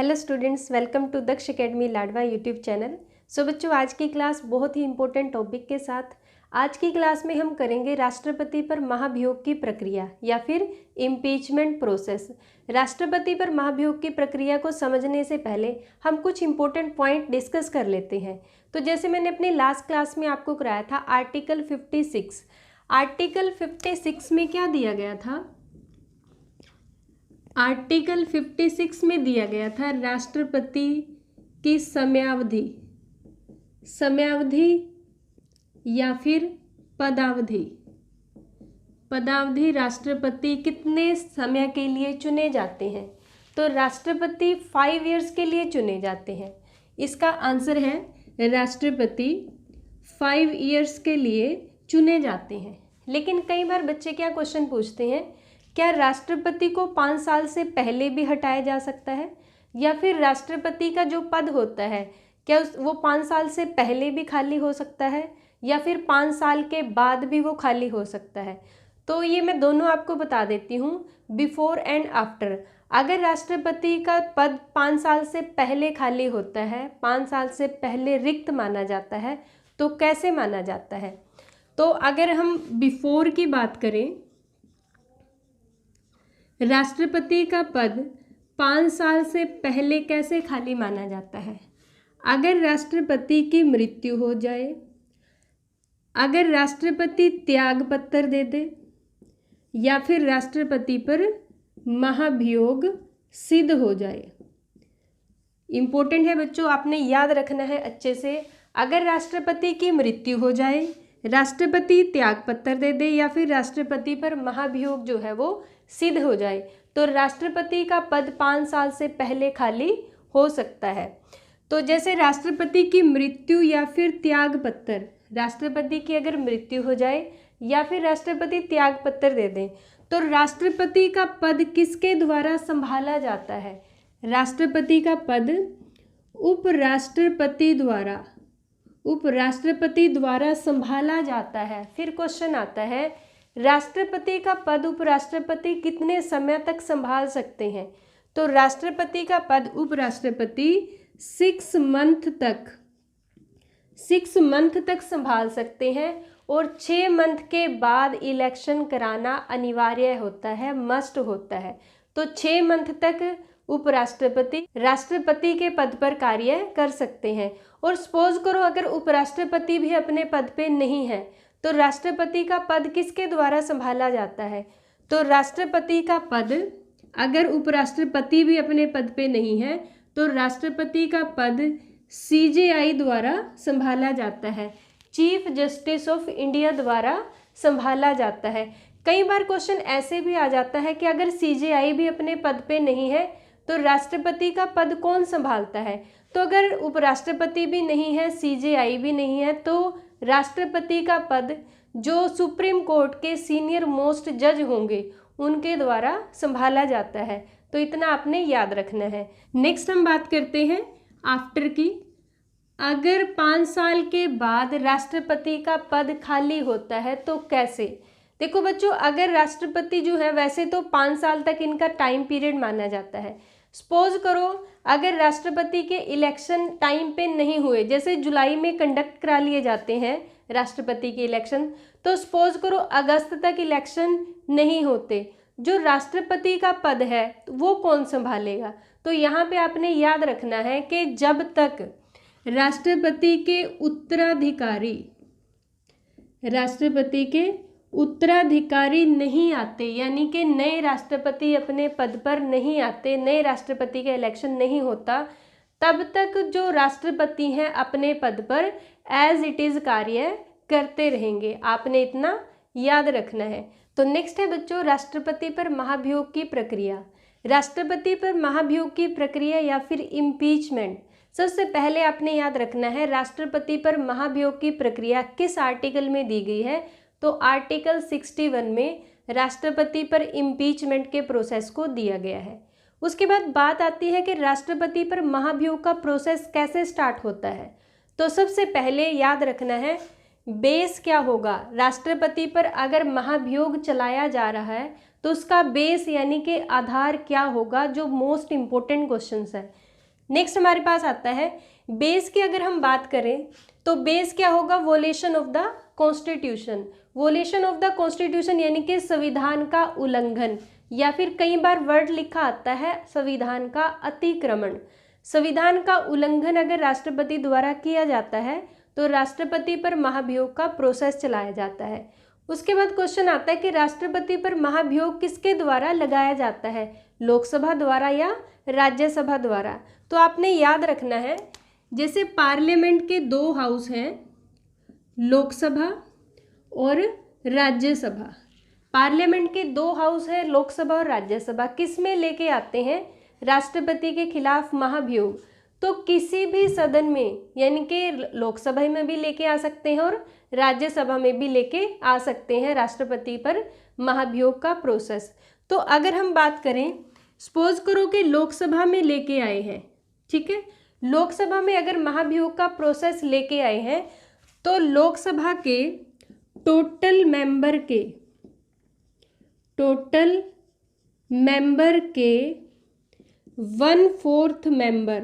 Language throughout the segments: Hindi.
Hello students, welcome to Daksh academy Ladwa YouTube channel. So बच्चों, आज की क्लास बहुत ही इंपॉर्टेंट टॉपिक के साथ। आज की क्लास में हम करेंगे राष्ट्रपति पर महाभियोग की प्रक्रिया या फिर इम्पीचमेंट प्रोसेस। राष्ट्रपति पर महाभियोग की प्रक्रिया को समझने से पहले हम कुछ इंपॉर्टेंट पॉइंट डिस्कस कर लेते हैं। तो जैसे मैंने अपनी लास्ट क्लास में आपको कराया था आर्टिकल 56। आर्टिकल 56 में क्या दिया गया था? आर्टिकल 56 में दिया गया था राष्ट्रपति की समयावधि या फिर पदावधि राष्ट्रपति कितने समय के लिए चुने जाते हैं? तो राष्ट्रपति 5 इयर्स के लिए चुने जाते हैं। इसका आंसर है राष्ट्रपति 5 इयर्स के लिए चुने जाते हैं। लेकिन कई बार बच्चे क्या क्वेश्चन पूछते हैं, क्या राष्ट्रपति को 5 साल से पहले भी हटाया जा सकता है, या फिर राष्ट्रपति का जो पद होता है क्या वो 5 साल से पहले भी खाली हो सकता है, या फिर 5 साल के बाद भी वो खाली हो सकता है? तो ये मैं दोनों आपको बता देती हूँ, बिफोर एंड आफ्टर। अगर राष्ट्रपति का पद 5 साल से पहले खाली होता है, 5 साल से पहले रिक्त माना जाता है, तो कैसे माना जाता है? तो अगर हम बिफोर की बात करें, राष्ट्रपति का पद 5 साल से पहले कैसे खाली माना जाता है? अगर राष्ट्रपति की मृत्यु हो जाए, अगर राष्ट्रपति त्याग पत्र दे दे, या फिर राष्ट्रपति पर महाभियोग सिद्ध हो जाए। इंपॉर्टेंट है बच्चों, आपने याद रखना है अच्छे से। अगर राष्ट्रपति की मृत्यु हो जाए, राष्ट्रपति त्याग पत्र दे दे, या फिर राष्ट्रपति पर महाभियोग जो है वो सिद्ध हो जाए, तो राष्ट्रपति का पद 5 साल से पहले खाली हो सकता है। तो जैसे राष्ट्रपति की मृत्यु या फिर त्याग पत्र, राष्ट्रपति की अगर मृत्यु हो जाए या फिर राष्ट्रपति त्याग पत्र दे दें, तो राष्ट्रपति का पद किसके द्वारा संभाला जाता है? राष्ट्रपति का पद उपराष्ट्रपति द्वारा संभाला जाता है। फिर क्वेश्चन आता है, राष्ट्रपति का पद उपराष्ट्रपति कितने समय तक संभाल सकते हैं? तो राष्ट्रपति का पद उपराष्ट्रपति 6 मंथ तक संभाल सकते हैं, और 6 मंथ के बाद इलेक्शन कराना अनिवार्य होता है, मस्ट होता है। तो 6 मंथ तक उपराष्ट्रपति राष्ट्रपति के पद पर कार्य कर सकते हैं। और सपोज करो अगर उपराष्ट्रपति भी अपने पद पे नहीं है, तो राष्ट्रपति का पद किसके द्वारा संभाला जाता है? तो राष्ट्रपति का पद, अगर उपराष्ट्रपति भी अपने पद पे नहीं है, तो राष्ट्रपति का पद CJI द्वारा संभाला जाता है, चीफ जस्टिस ऑफ इंडिया द्वारा संभाला जाता है। कई बार क्वेश्चन ऐसे भी आ जाता है कि अगर CJI भी अपने पद पे नहीं है, तो राष्ट्रपति का पद कौन संभालता है? तो अगर उपराष्ट्रपति भी नहीं है, CJI भी नहीं है, तो राष्ट्रपति का पद जो सुप्रीम कोर्ट के सीनियर मोस्ट जज होंगे उनके द्वारा संभाला जाता है। तो इतना आपने याद रखना है। नेक्स्ट हम बात करते हैं आफ्टर की। अगर 5 साल के बाद राष्ट्रपति का पद खाली होता है तो कैसे? देखो बच्चों, अगर राष्ट्रपति जो है, वैसे तो 5 साल तक इनका टाइम पीरियड माना जाता है। सपोज करो अगर राष्ट्रपति के इलेक्शन टाइम पे नहीं हुए, जैसे जुलाई में कंडक्ट करा लिए जाते हैं राष्ट्रपति के इलेक्शन, तो सपोज करो अगस्त तक इलेक्शन नहीं होते, जो राष्ट्रपति का पद है वो कौन संभालेगा? तो यहाँ पे आपने याद रखना है कि जब तक राष्ट्रपति के उत्तराधिकारी नहीं आते, यानी कि नए राष्ट्रपति अपने पद पर नहीं आते, नए राष्ट्रपति का इलेक्शन नहीं होता, तब तक जो राष्ट्रपति हैं अपने पद पर एज इट इज़ कार्य करते रहेंगे। आपने इतना याद रखना है। तो नेक्स्ट है बच्चों, राष्ट्रपति पर महाभियोग की प्रक्रिया। राष्ट्रपति पर महाभियोग की प्रक्रिया या फिर इम्पीचमेंट। सबसे पहले आपने याद रखना है राष्ट्रपति पर महाभियोग की प्रक्रिया किस आर्टिकल में दी गई है? तो आर्टिकल 61 में राष्ट्रपति पर इम्पीचमेंट के प्रोसेस को दिया गया है। उसके बाद बात आती है कि राष्ट्रपति पर महाभियोग का प्रोसेस कैसे स्टार्ट होता है। तो सबसे पहले याद रखना है बेस क्या होगा। राष्ट्रपति पर अगर महाभियोग चलाया जा रहा है तो उसका बेस यानी कि आधार क्या होगा, जो मोस्ट इम्पोर्टेंट क्वेश्चंस है। नेक्स्ट हमारे पास आता है बेस की। अगर हम बात करें तो बेस क्या होगा, वोलेशन of the constitution. वोलेशन of the constitution यानी कि संविधान का उल्लंघन, या फिर कई बार वर्ड लिखा आता है संविधान का अतिक्रमण। संविधान का उल्लंघन अगर राष्ट्रपति द्वारा किया जाता है तो राष्ट्रपति पर महाभियोग का प्रोसेस चलाया जाता है। उसके बाद क्वेश्चन आता है कि राष्ट्रपति पर महाभियोग किसके द्वारा लगाया जाता है, लोकसभा द्वारा या राज्यसभा द्वारा। तो आपने याद रखना है, जैसे पार्लियामेंट के दो हाउस हैं, लोकसभा और राज्यसभा। पार्लियामेंट के दो हाउस है, लोकसभा और राज्यसभा, किस में लेके आते हैं, राष्ट्रपति के खिलाफ महाभियोग। तो किसी भी सदन में, यानी कि लोकसभा में भी लेके आ सकते हैं और राज्यसभा में भी लेके आ सकते हैं राष्ट्रपति पर महाभियोग का प्रोसेस। तो अगर हम बात करें, सपोज करो कि लोकसभा में लेके आए हैं, ठीक है, लोकसभा में अगर महाभियोग का प्रोसेस लेके आए हैं तो लोकसभा के टोटल मेंबर के 1/4 मेंबर,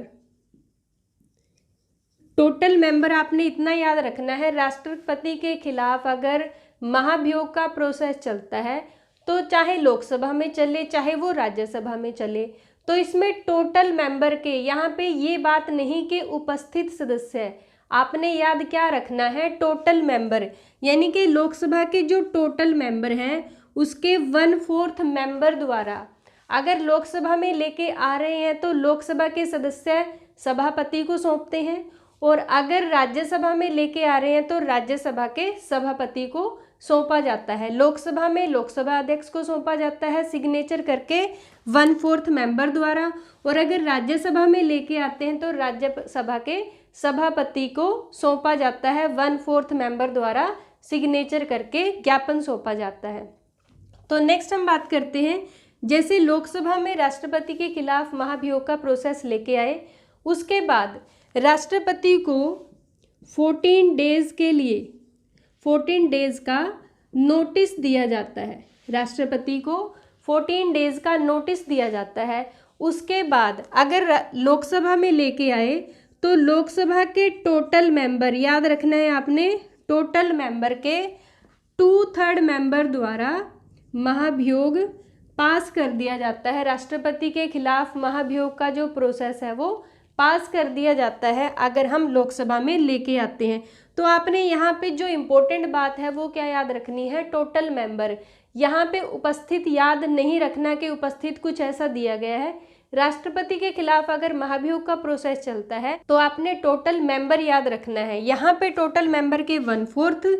टोटल मेंबर आपने इतना याद रखना है, राष्ट्रपति के खिलाफ अगर महाभियोग का प्रोसेस चलता है तो चाहे लोकसभा में चले चाहे वो राज्यसभा में चले, तो इसमें टोटल मेंबर के, यहाँ पे ये बात नहीं कि उपस्थित सदस्य है, आपने याद क्या रखना है, टोटल मेंबर, यानी कि लोकसभा के जो टोटल मेंबर हैं उसके 1/4 मेंबर द्वारा अगर लोकसभा में लेके आ रहे हैं तो लोकसभा के सदस्य सभापति को सौंपते हैं, और अगर राज्यसभा में लेके आ रहे हैं तो राज्यसभा के सभापति को सौंपा जाता है। लोकसभा में लोकसभा अध्यक्ष को सौंपा जाता है सिग्नेचर करके 1/4 मेंबर द्वारा, और अगर राज्यसभा में लेके आते हैं तो राज्यसभा के सभापति को सौंपा जाता है 1/4 मेंबर द्वारा सिग्नेचर करके ज्ञापन सौंपा जाता है। तो नेक्स्ट हम बात करते हैं, जैसे लोकसभा में राष्ट्रपति के खिलाफ महाभियोग का प्रोसेस लेके आए, उसके बाद राष्ट्रपति को 14 डेज के लिए 14 डेज का नोटिस दिया जाता है, राष्ट्रपति को 14 डेज का नोटिस दिया जाता है। उसके बाद अगर लोकसभा में लेके आए तो लोकसभा के टोटल मेंबर, याद रखना है आपने, टोटल मेंबर के 2/3 मेंबर द्वारा महाभियोग पास कर दिया जाता है। राष्ट्रपति के खिलाफ महाभियोग का जो प्रोसेस है वो पास कर दिया जाता है अगर हम लोकसभा में लेके आते हैं। तो आपने यहाँ पे जो इम्पोर्टेंट बात है वो क्या याद रखनी है, टोटल मेंबर। यहाँ पे उपस्थित याद नहीं रखना कि उपस्थित कुछ ऐसा दिया गया है, राष्ट्रपति के खिलाफ अगर महाभियोग का प्रोसेस चलता है तो आपने टोटल मेंबर याद रखना है। यहाँ पे टोटल मेंबर के 1/4,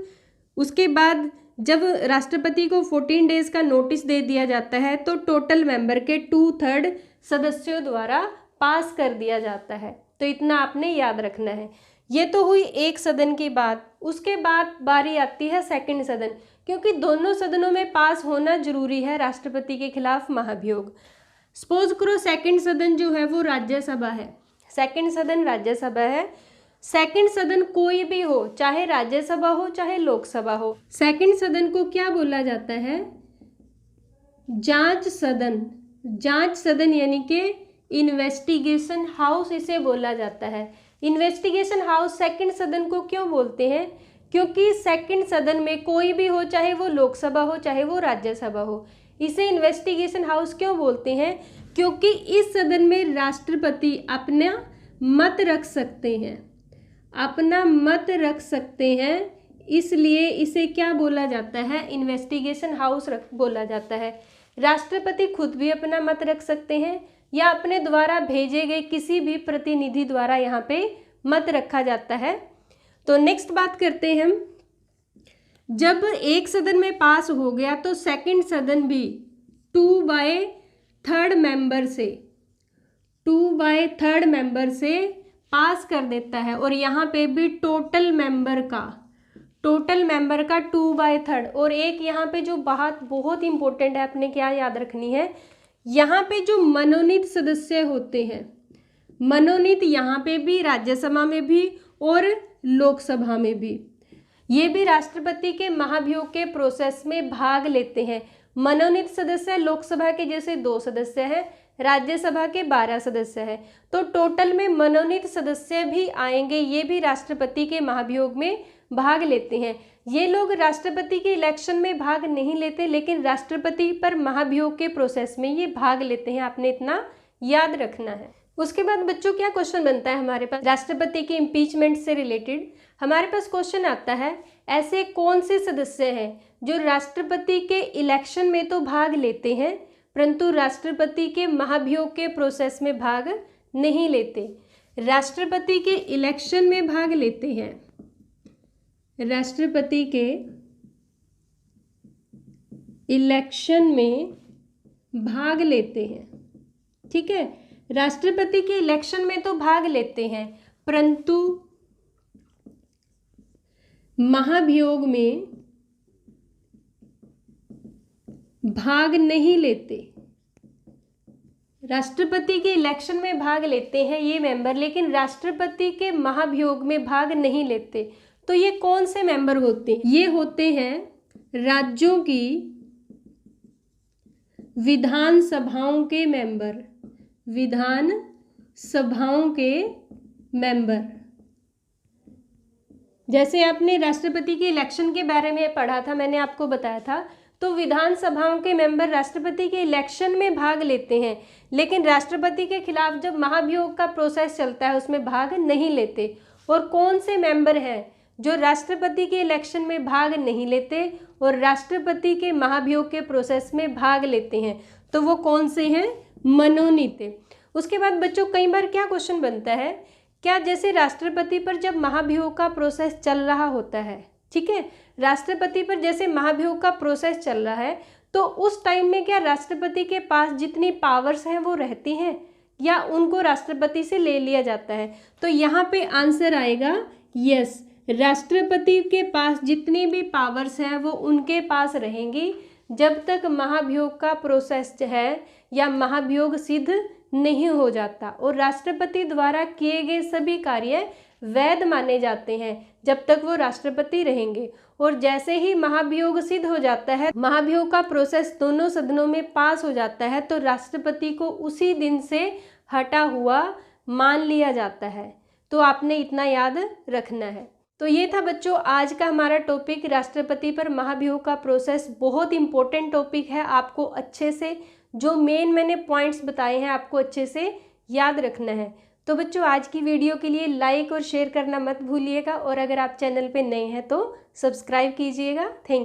उसके बाद जब राष्ट्रपति को 14 डेज का नोटिस दे दिया जाता है तो टोटल मेंबर के 2/3 सदस्यों द्वारा पास कर दिया जाता है। तो इतना आपने याद रखना है। ये तो हुई एक सदन की बात। उसके बाद बारी आती है सेकंड सदन, क्योंकि दोनों सदनों में पास होना जरूरी है राष्ट्रपति के खिलाफ महाभियोग। सपोज करो सेकंड सदन जो है वो राज्यसभा है, सेकंड सदन राज्यसभा है। सेकंड सदन कोई भी हो, चाहे राज्यसभा हो चाहे लोकसभा हो, सेकंड सदन को क्या बोला जाता है, जांच सदन। जांच सदन यानी कि इन्वेस्टिगेशन हाउस इसे बोला जाता है। इन्वेस्टिगेशन हाउस सेकंड सदन को क्यों बोलते हैं, क्योंकि सेकंड सदन में कोई भी हो, चाहे वो लोकसभा हो चाहे वो राज्यसभा हो, इसे इन्वेस्टिगेशन हाउस क्यों बोलते हैं, क्योंकि इस सदन में राष्ट्रपति अपना मत रख सकते हैं, अपना मत रख सकते हैं, इसलिए इसे क्या बोला जाता है, इन्वेस्टिगेशन हाउस बोला जाता है। राष्ट्रपति खुद भी अपना मत रख सकते हैं या अपने द्वारा भेजे गए किसी भी प्रतिनिधि द्वारा यहाँ पे मत रखा जाता है। तो नेक्स्ट बात करते हैं हम, जब एक सदन में पास हो गया तो सेकंड सदन भी 2/3 मेंबर से पास कर देता है, और यहाँ पे भी टोटल मेंबर का 2/3। और एक यहाँ पे जो बात बहुत इंपॉर्टेंट है, अपने क्या याद रखनी है, यहाँ पे जो मनोनीत सदस्य होते हैं, मनोनीत यहाँ पे भी, राज्यसभा में भी और लोकसभा में भी, ये भी राष्ट्रपति के महाभियोग के प्रोसेस में भाग लेते हैं। मनोनीत सदस्य लोकसभा के जैसे 2 सदस्य हैं, राज्यसभा के 12 सदस्य हैं। तो टोटल में मनोनीत सदस्य भी आएंगे, ये भी राष्ट्रपति के महाभियोग में भाग लेते हैं। ये लोग राष्ट्रपति के इलेक्शन में भाग नहीं लेते, लेकिन राष्ट्रपति पर महाभियोग के प्रोसेस में ये भाग लेते हैं। आपने इतना याद रखना है। उसके बाद बच्चों क्या क्वेश्चन बनता है हमारे पास राष्ट्रपति के इम्पीचमेंट से रिलेटेड। हमारे पास क्वेश्चन आता है, ऐसे कौन से सदस्य हैं जो राष्ट्रपति के इलेक्शन में तो भाग लेते हैं परंतु राष्ट्रपति के महाभियोग के प्रोसेस में भाग नहीं लेते। राष्ट्रपति के इलेक्शन में भाग लेते हैं, राष्ट्रपति के इलेक्शन में भाग लेते हैं, ठीक है। राष्ट्रपति के इलेक्शन में तो भाग लेते हैं परंतु महाभियोग में भाग नहीं लेते। राष्ट्रपति के इलेक्शन में भाग लेते हैं ये मेंबर, लेकिन राष्ट्रपति के महाभियोग में भाग नहीं लेते। तो ये कौन से मेंबर होते हैं? ये होते हैं राज्यों की विधान सभाओं के मेंबर, विधान सभाओं के मेंबर। जैसे आपने राष्ट्रपति के इलेक्शन के बारे में पढ़ा था, मैंने आपको बताया था, तो विधान सभाओं के मेंबर राष्ट्रपति के इलेक्शन में भाग लेते हैं, लेकिन राष्ट्रपति के खिलाफ जब महाभियोग का प्रोसेस चलता है उसमें भाग नहीं लेते। और कौन से मेंबर हैं जो राष्ट्रपति के इलेक्शन में भाग नहीं लेते और राष्ट्रपति के महाभियोग के प्रोसेस में भाग लेते हैं? तो वो कौन से हैं? मनोनीत। उसके बाद बच्चों कई बार क्या क्वेश्चन बनता है, क्या जैसे राष्ट्रपति पर जब महाभियोग का प्रोसेस चल रहा होता है, ठीक है, राष्ट्रपति पर जैसे महाभियोग का प्रोसेस चल रहा है तो उस टाइम में क्या राष्ट्रपति के पास जितनी पावर्स हैं वो रहती हैं या उनको राष्ट्रपति से ले लिया जाता है? तो यहाँ पे आंसर आएगा यस, राष्ट्रपति के पास जितनी भी पावर्स हैं वो उनके पास रहेंगी जब तक महाभियोग का प्रोसेस है या महाभियोग सिद्ध नहीं हो जाता। और राष्ट्रपति द्वारा किए गए सभी कार्य वैध माने जाते हैं जब तक वो राष्ट्रपति रहेंगे। और जैसे ही महाभियोग सिद्ध हो जाता है, महाभियोग का प्रोसेस दोनों सदनों में पास हो जाता है, तो राष्ट्रपति को उसी दिन से हटा हुआ मान लिया जाता है। तो आपने इतना याद रखना है। तो ये था बच्चों आज का हमारा टॉपिक, राष्ट्रपति पर महाभियोग का प्रोसेस। बहुत इंपॉर्टेंट टॉपिक है, आपको अच्छे से जो मेन मैंने पॉइंट्स बताए हैं आपको अच्छे से याद रखना है। तो बच्चों आज की वीडियो के लिए लाइक और शेयर करना मत भूलिएगा, और अगर आप चैनल पे नए हैं तो सब्सक्राइब कीजिएगा। Thank you.